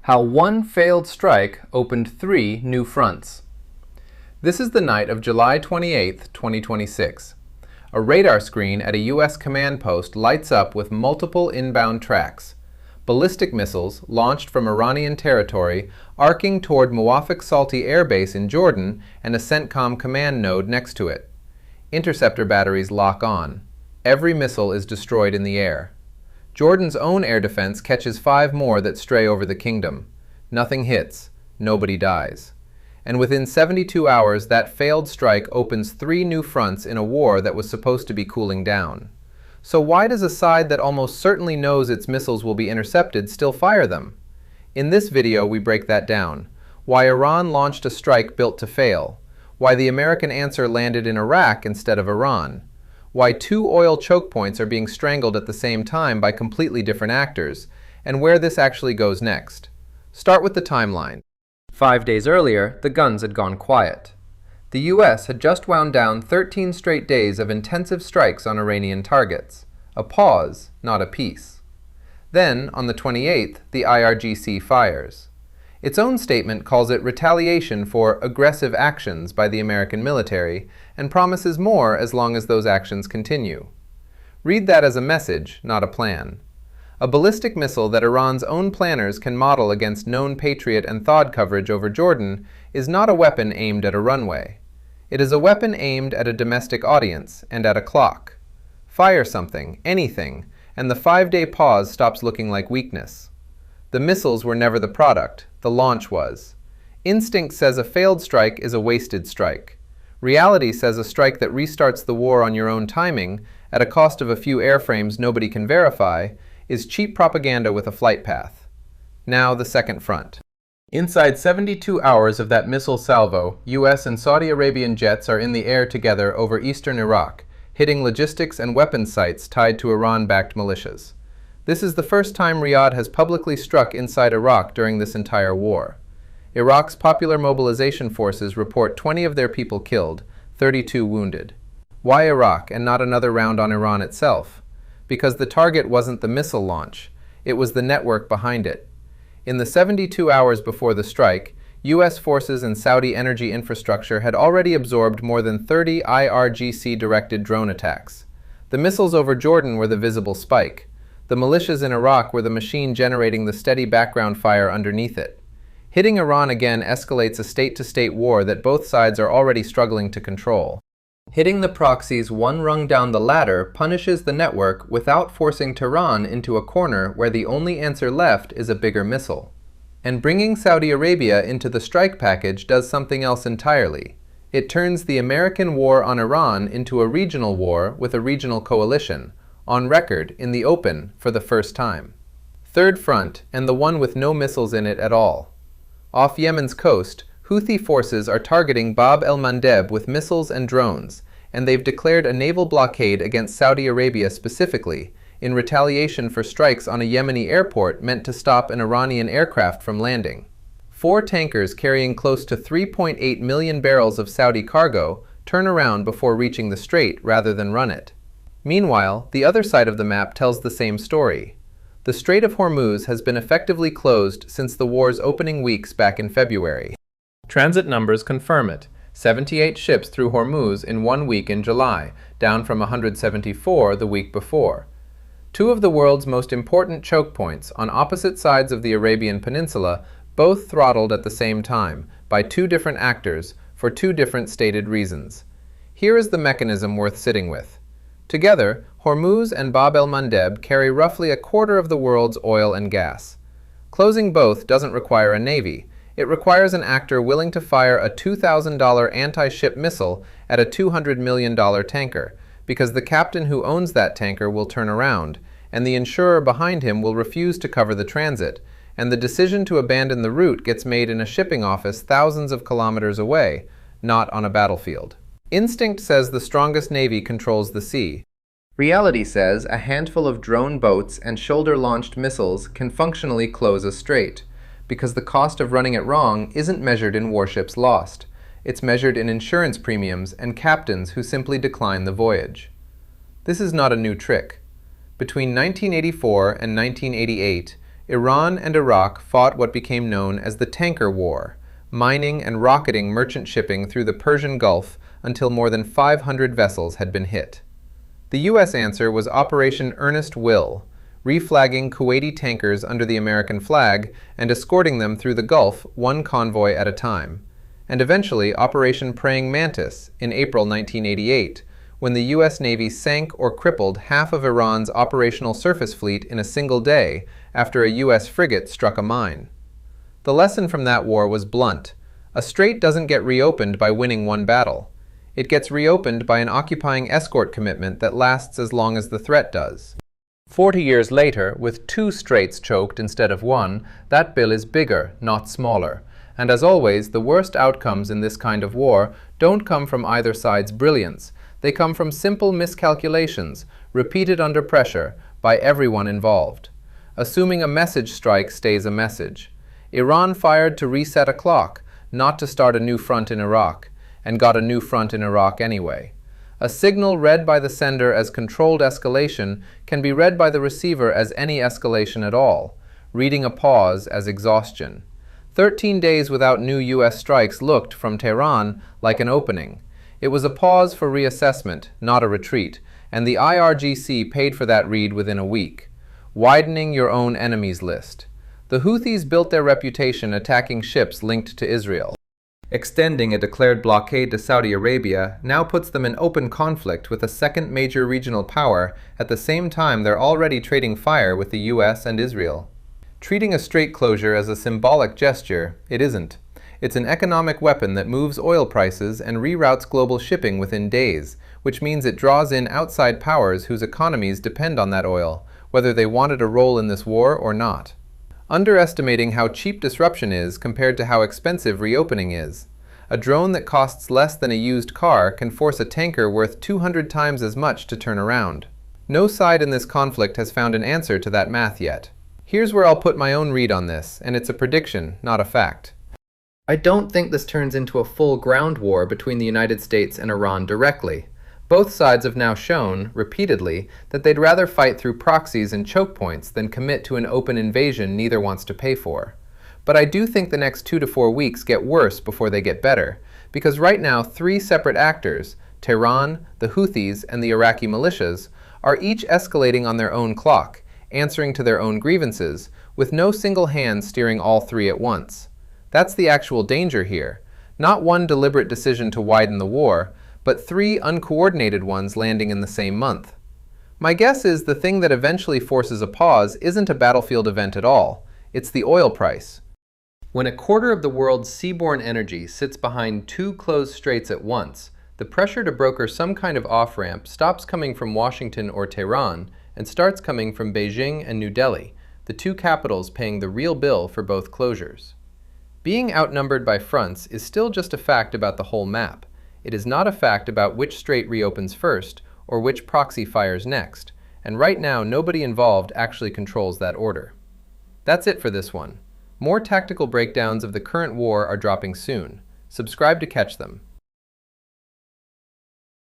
How one failed strike opened 3 new fronts. This is the night of July 28, 2026. A radar screen at a U.S. command post lights up with multiple inbound tracks. Ballistic missiles, launched from Iranian territory, arcing toward Muwafaq Salti Air Base in Jordan and a CENTCOM command node next to it. Interceptor batteries lock on. Every missile is destroyed in the air. Jordan's own air defense catches 5 more that stray over the kingdom. Nothing hits. Nobody dies. And within 72 hours, that failed strike opens 3 new fronts in a war that was supposed to be cooling down. So why does a side that almost certainly knows its missiles will be intercepted still fire them? In this video, we break that down. Why Iran launched a strike built to fail. Why the American answer landed in Iraq instead of Iran. Why 2 oil choke points are being strangled at the same time by completely different actors, and where this actually goes next. Start with the timeline. 5 days earlier, the guns had gone quiet. The U.S. had just wound down 13 straight days of intensive strikes on Iranian targets. A pause, not a peace. Then, on the 28th, the IRGC fires. Its own statement calls it retaliation for aggressive actions by the American military and promises more as long as those actions continue. Read that as a message, not a plan. A ballistic missile that Iran's own planners can model against known Patriot and THAAD coverage over Jordan is not a weapon aimed at a runway. It is a weapon aimed at a domestic audience and at a clock. Fire something, anything, and the 5-day pause stops looking like weakness. The missiles were never the product, the launch was. Instinct says a failed strike is a wasted strike. Reality says a strike that restarts the war on your own timing, at a cost of a few airframes nobody can verify, is cheap propaganda with a flight path. Now the second front. Inside 72 hours of that missile salvo, U.S. and Saudi Arabian jets are in the air together over eastern Iraq, hitting logistics and weapons sites tied to Iran-backed militias. This is the first time Riyadh has publicly struck inside Iraq during this entire war. Iraq's Popular Mobilization Forces report 20 of their people killed, 32 wounded. Why Iraq and not another round on Iran itself? Because the target wasn't the missile launch, it was the network behind it. In the 72 hours before the strike, U.S. forces and Saudi energy infrastructure had already absorbed more than 30 IRGC-directed drone attacks. The missiles over Jordan were the visible spike. The militias in Iraq were the machine generating the steady background fire underneath it. Hitting Iran again escalates a state-to-state war that both sides are already struggling to control. Hitting the proxies one rung down the ladder punishes the network without forcing Tehran into a corner where the only answer left is a bigger missile. And bringing Saudi Arabia into the strike package does something else entirely. It turns the American war on Iran into a regional war with a regional coalition, on record, in the open, for the first time. Third front, and the one with no missiles in it at all. Off Yemen's coast, Houthi forces are targeting Bab el-Mandeb with missiles and drones, and they've declared a naval blockade against Saudi Arabia specifically, in retaliation for strikes on a Yemeni airport meant to stop an Iranian aircraft from landing. 4 tankers carrying close to 3.8 million barrels of Saudi cargo turn around before reaching the strait rather than run it. Meanwhile, the other side of the map tells the same story. The Strait of Hormuz has been effectively closed since the war's opening weeks back in February. Transit numbers confirm it. 78 ships through Hormuz in 1 week in July, down from 174 the week before. 2 of the world's most important choke points on opposite sides of the Arabian Peninsula, both throttled at the same time by 2 different actors for 2 different stated reasons. Here is the mechanism worth sitting with. Together, Hormuz and Bab el-Mandeb carry roughly a quarter of the world's oil and gas. Closing both doesn't require a navy. It requires an actor willing to fire a $2,000 anti-ship missile at a $200 million tanker, because the captain who owns that tanker will turn around, and the insurer behind him will refuse to cover the transit, and the decision to abandon the route gets made in a shipping office thousands of kilometers away, not on a battlefield. Instinct says the strongest navy controls the sea. Reality says a handful of drone boats and shoulder-launched missiles can functionally close a strait, because the cost of running it wrong isn't measured in warships lost. It's measured in insurance premiums and captains who simply decline the voyage. This is not a new trick. Between 1984 and 1988, Iran and Iraq fought what became known as the Tanker War, mining and rocketing merchant shipping through the Persian Gulf until more than 500 vessels had been hit. The U.S. answer was Operation Earnest Will, reflagging Kuwaiti tankers under the American flag and escorting them through the Gulf one convoy at a time, and eventually Operation Praying Mantis in April 1988, when the U.S. Navy sank or crippled half of Iran's operational surface fleet in a single day after a U.S. frigate struck a mine. The lesson from that war was blunt. A strait doesn't get reopened by winning one battle. It gets reopened by an occupying escort commitment that lasts as long as the threat does. 40 years later, with 2 straits choked instead of 1, that bill is bigger, not smaller. And as always, the worst outcomes in this kind of war don't come from either side's brilliance. They come from simple miscalculations, repeated under pressure, by everyone involved. Assuming a message strike stays a message. Iran fired to reset a clock, not to start a new front in Iraq, and got a new front in Iraq anyway. A signal read by the sender as controlled escalation can be read by the receiver as any escalation at all, reading a pause as exhaustion. 13 days without new U.S. strikes looked, from Tehran, like an opening. It was a pause for reassessment, not a retreat, and the IRGC paid for that read within a week. Widening your own enemies list. The Houthis built their reputation attacking ships linked to Israel. Extending a declared blockade to Saudi Arabia now puts them in open conflict with a second major regional power at the same time they're already trading fire with the US and Israel. Treating a strait closure as a symbolic gesture, it isn't. It's an economic weapon that moves oil prices and reroutes global shipping within days, which means it draws in outside powers whose economies depend on that oil, whether they wanted a role in this war or not. Underestimating how cheap disruption is compared to how expensive reopening is. A drone that costs less than a used car can force a tanker worth 200 times as much to turn around. No side in this conflict has found an answer to that math yet. Here's where I'll put my own read on this, and it's a prediction, not a fact. I don't think this turns into a full ground war between the United States and Iran directly. Both sides have now shown, repeatedly, that they'd rather fight through proxies and chokepoints than commit to an open invasion neither wants to pay for. But I do think the next 2 to 4 weeks get worse before they get better, because right now 3 separate actors, Tehran, the Houthis, and the Iraqi militias, are each escalating on their own clock, answering to their own grievances, with no single hand steering all 3 at once. That's the actual danger here. Not one deliberate decision to widen the war, but 3 uncoordinated ones landing in the same month. My guess is the thing that eventually forces a pause isn't a battlefield event at all. It's the oil price. When a quarter of the world's seaborne energy sits behind 2 closed straits at once, the pressure to broker some kind of off-ramp stops coming from Washington or Tehran and starts coming from Beijing and New Delhi, the 2 capitals paying the real bill for both closures. Being outnumbered by fronts is still just a fact about the whole map. It is not a fact about which strait reopens first or which proxy fires next, and right now nobody involved actually controls that order. That's it for this one. More tactical breakdowns of the current war are dropping soon. Subscribe to catch them.